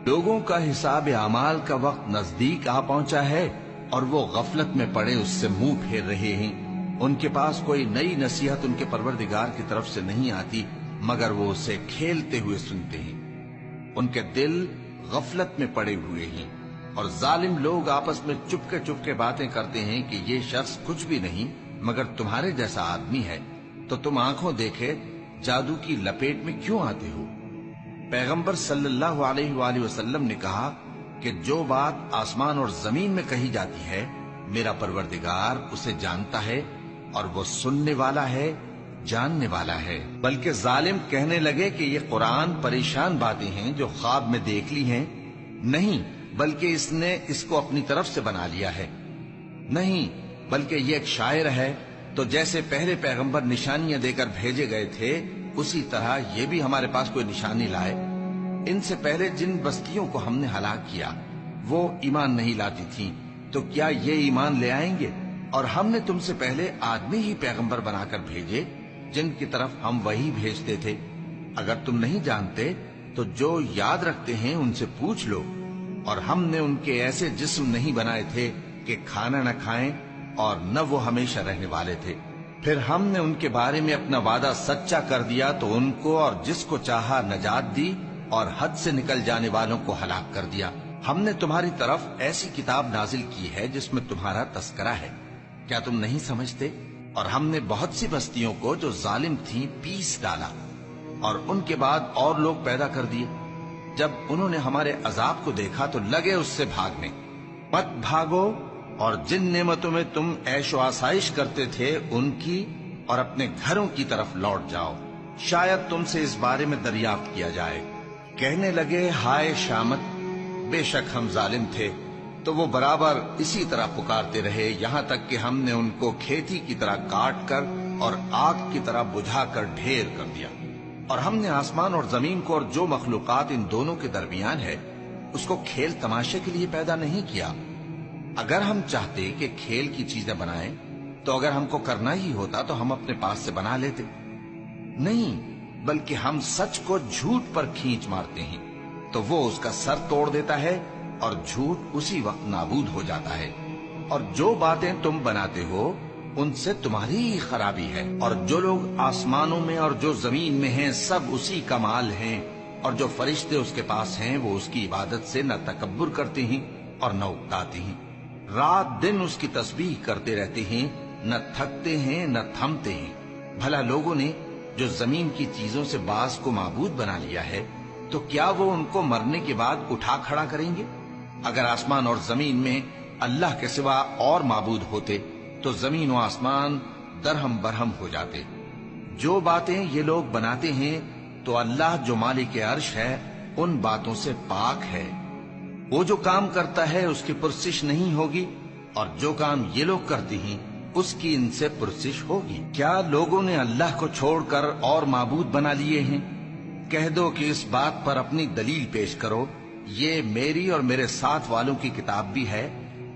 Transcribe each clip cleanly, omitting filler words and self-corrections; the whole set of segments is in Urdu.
لوگوں کا حساب اعمال کا وقت نزدیک آ پہنچا ہے اور وہ غفلت میں پڑے اس سے منہ پھیر رہے ہیں۔ ان کے پاس کوئی نئی نصیحت ان کے پروردگار کی طرف سے نہیں آتی مگر وہ اسے کھیلتے ہوئے سنتے ہیں۔ ان کے دل غفلت میں پڑے ہوئے ہیں اور ظالم لوگ آپس میں چپکے باتیں کرتے ہیں کہ یہ شخص کچھ بھی نہیں مگر تمہارے جیسا آدمی ہے، تو تم آنکھوں دیکھے جادو کی لپیٹ میں کیوں آتے ہو؟ پیغمبر صلی اللہ علیہ وآلہ وسلم نے کہا کہ جو بات آسمان اور زمین میں کہی جاتی ہے میرا پروردگار اسے جانتا ہے اور وہ سننے والا ہے، جاننے والا ہے۔ بلکہ ظالم کہنے لگے کہ یہ قرآن پریشان باتیں ہیں جو خواب میں دیکھ لی ہیں، نہیں بلکہ اس نے اس کو اپنی طرف سے بنا لیا ہے، نہیں بلکہ یہ ایک شاعر ہے۔ تو جیسے پہلے پیغمبر نشانیاں دے کر بھیجے گئے تھے اسی طرح یہ بھی ہمارے پاس کوئی نشانی لائے۔ ان سے پہلے جن بستیوں کو ہم نے ہلاک کیا وہ ایمان نہیں لاتی تھیں، تو کیا یہ ایمان لے آئیں گے؟ اور ہم نے تم سے پہلے آدمی ہی پیغمبر بنا کر بھیجے جن کی طرف ہم وہی بھیجتے تھے۔ اگر تم نہیں جانتے تو جو یاد رکھتے ہیں ان سے پوچھ لو۔ اور ہم نے ان کے ایسے جسم نہیں بنائے تھے کہ کھانا نہ کھائیں اور نہ وہ ہمیشہ رہنے والے تھے۔ پھر ہم نے ان کے بارے میں اپنا وعدہ سچا کر دیا تو ان کو اور جس کو چاہا نجات دی اور حد سے نکل جانے والوں کو ہلاک کر دیا۔ ہم نے تمہاری طرف ایسی کتاب نازل کی ہے جس میں تمہارا تذکرہ ہے، کیا تم نہیں سمجھتے؟ اور ہم نے بہت سی بستیوں کو جو ظالم تھیں پیس ڈالا اور ان کے بعد اور لوگ پیدا کر دیے۔ جب انہوں نے ہمارے عذاب کو دیکھا تو لگے اس سے بھاگنے۔ مت بھاگو اور جن نعمتوں میں تم عیش و آسائش کرتے تھے ان کی اور اپنے گھروں کی طرف لوٹ جاؤ، شاید تم سے اس بارے میں دریافت کیا جائے۔ کہنے لگے ہائے شامت، بے شک ہم ظالم تھے، تو وہ برابر اسی طرح پکارتے رہے یہاں تک کہ ہم نے ان کو کھیتی کی طرح کاٹ کر اور آگ کی طرح بجھا کر ڈھیر کر دیا۔ اور ہم نے آسمان اور زمین کو اور جو مخلوقات ان دونوں کے درمیان ہے اس کو کھیل تماشے کے لیے پیدا نہیں کیا۔ اگر ہم چاہتے کہ کھیل کی چیزیں بنائیں تو اگر ہم کو کرنا ہی ہوتا تو ہم اپنے پاس سے بنا لیتے، نہیں بلکہ ہم سچ کو جھوٹ پر کھینچ مارتے ہیں تو وہ اس کا سر توڑ دیتا ہے اور جھوٹ اسی وقت نابود ہو جاتا ہے۔ اور جو باتیں تم بناتے ہو ان سے تمہاری ہی خرابی ہے، اور جو لوگ آسمانوں میں اور جو زمین میں ہیں سب اسی کا مال ہیں، اور جو فرشتے اس کے پاس ہیں وہ اس کی عبادت سے نہ تکبر کرتے ہیں اور نہ اکتاتے ہیں، رات دن اس کی تسبیح کرتے رہتے ہیں، نہ تھکتے ہیں نہ تھمتے ہیں۔ بھلا لوگوں نے جو زمین کی چیزوں سے بعض کو معبود بنا لیا ہے تو کیا وہ ان کو مرنے کے بعد اٹھا کھڑا کریں گے؟ اگر آسمان اور زمین میں اللہ کے سوا اور معبود ہوتے تو زمین و آسمان درہم برہم ہو جاتے۔ جو باتیں یہ لوگ بناتے ہیں تو اللہ جو مالک عرش ہے ان باتوں سے پاک ہے۔ وہ جو کام کرتا ہے اس کی پرسش نہیں ہوگی، اور جو کام یہ لوگ کرتے ہیں اس کی ان سے پرسش ہوگی۔ کیا لوگوں نے اللہ کو چھوڑ کر اور معبود بنا لیے ہیں؟ کہہ دو کہ اس بات پر اپنی دلیل پیش کرو، یہ میری اور میرے ساتھ والوں کی کتاب بھی ہے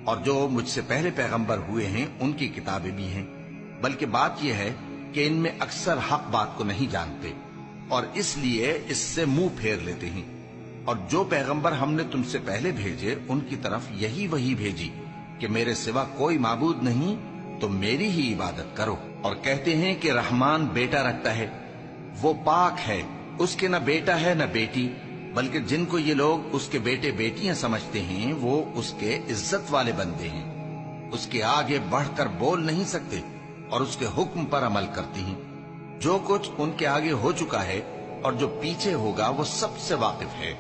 اور جو مجھ سے پہلے پیغمبر ہوئے ہیں ان کی کتابیں بھی ہیں۔ بلکہ بات یہ ہے کہ ان میں اکثر حق بات کو نہیں جانتے اور اس لیے اس سے منہ پھیر لیتے ہیں۔ اور جو پیغمبر ہم نے تم سے پہلے بھیجے ان کی طرف یہی وحی بھیجی کہ میرے سوا کوئی معبود نہیں تو میری ہی عبادت کرو، اور کہتے ہیں کہ رحمان بیٹا رکھتا ہے، وہ پاک ہے، اس کے نہ بیٹا ہے نہ بیٹی، بلکہ جن کو یہ لوگ اس کے بیٹے بیٹیاں سمجھتے ہیں وہ اس کے عزت والے بندے ہیں، اس کے آگے بڑھ کر بول نہیں سکتے اور اس کے حکم پر عمل کرتے ہیں۔ جو کچھ ان کے آگے ہو چکا ہے اور جو پیچھے ہوگا وہ سب سے واقف ہے،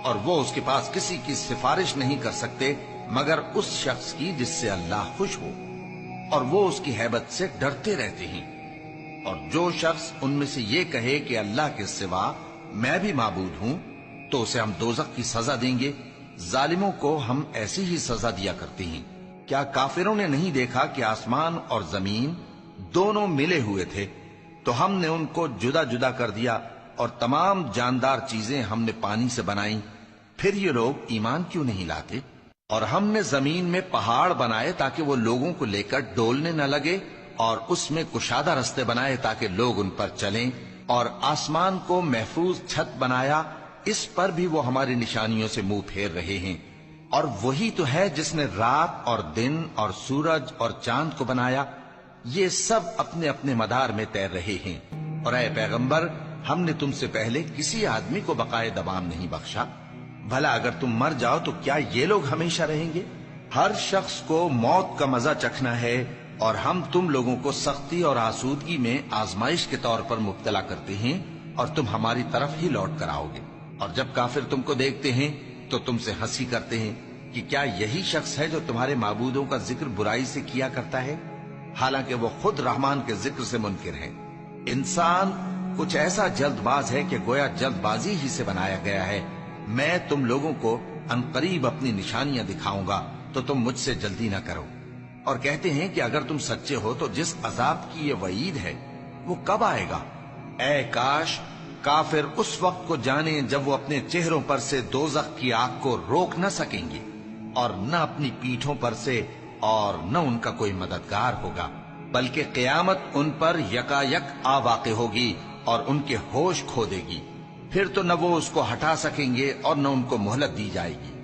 اور وہ اس کے پاس کسی کی سفارش نہیں کر سکتے مگر اس شخص کی جس سے اللہ خوش ہو، اور وہ اس کی ہیبت سے ڈرتے رہتے ہیں۔ اور جو شخص ان میں سے یہ کہے کہ اللہ کے سوا میں بھی معبود ہوں تو اسے ہم دوزخ کی سزا دیں گے، ظالموں کو ہم ایسی ہی سزا دیا کرتے ہیں۔ کیا کافروں نے نہیں دیکھا کہ آسمان اور زمین دونوں ملے ہوئے تھے تو ہم نے ان کو جدا جدا کر دیا، اور تمام جاندار چیزیں ہم نے پانی سے بنائیں، پھر یہ لوگ ایمان کیوں نہیں لاتے؟ اور ہم نے زمین میں پہاڑ بنائے تاکہ وہ لوگوں کو لے کر ڈولنے نہ لگے، اور اس میں کشادہ رستے بنائے تاکہ لوگ ان پر چلیں، اور آسمان کو محفوظ چھت بنایا اس پر بھی وہ ہماری نشانیوں سے منہ پھیر رہے ہیں۔ اور وہی تو ہے جس نے رات اور دن اور سورج اور چاند کو بنایا، یہ سب اپنے اپنے مدار میں تیر رہے ہیں۔ اور اے پیغمبر، ہم نے تم سے پہلے کسی آدمی کو بقائے دوام نہیں بخشا، بھلا اگر تم مر جاؤ تو کیا یہ لوگ ہمیشہ رہیں گے؟ ہر شخص کو موت کا مزہ چکھنا ہے، اور ہم تم لوگوں کو سختی اور آسودگی میں آزمائش کے طور پر مبتلا کرتے ہیں، اور تم ہماری طرف ہی لوٹ کر آؤ گے۔ اور جب کافر تم کو دیکھتے ہیں تو تم سے ہنسی کرتے ہیں کہ کیا یہی شخص ہے جو تمہارے معبودوں کا ذکر برائی سے کیا کرتا ہے، حالانکہ وہ خود رحمان کے ذکر سے منکر ہے۔ انسان کچھ ایسا جلد باز ہے کہ گویا جلد بازی ہی سے بنایا گیا ہے۔ میں تم لوگوں کو عنقریب اپنی نشانیاں دکھاؤں گا تو تم مجھ سے جلدی نہ کرو۔ اور کہتے ہیں کہ اگر تم سچے ہو تو جس عذاب کی یہ وعید ہے وہ کب آئے گا؟ اے کاش کافر اس وقت کو جانیں جب وہ اپنے چہروں پر سے دوزخ کی آگ کو روک نہ سکیں گے، اور نہ اپنی پیٹھوں پر سے، اور نہ ان کا کوئی مددگار ہوگا، بلکہ قیامت ان پر یکا یک آ واقع ہوگی اور ان کے ہوش کھو دے گی۔ پھر تو نہ وہ اس کو ہٹا سکیں گے اور نہ ان کو مہلت دی جائے گی۔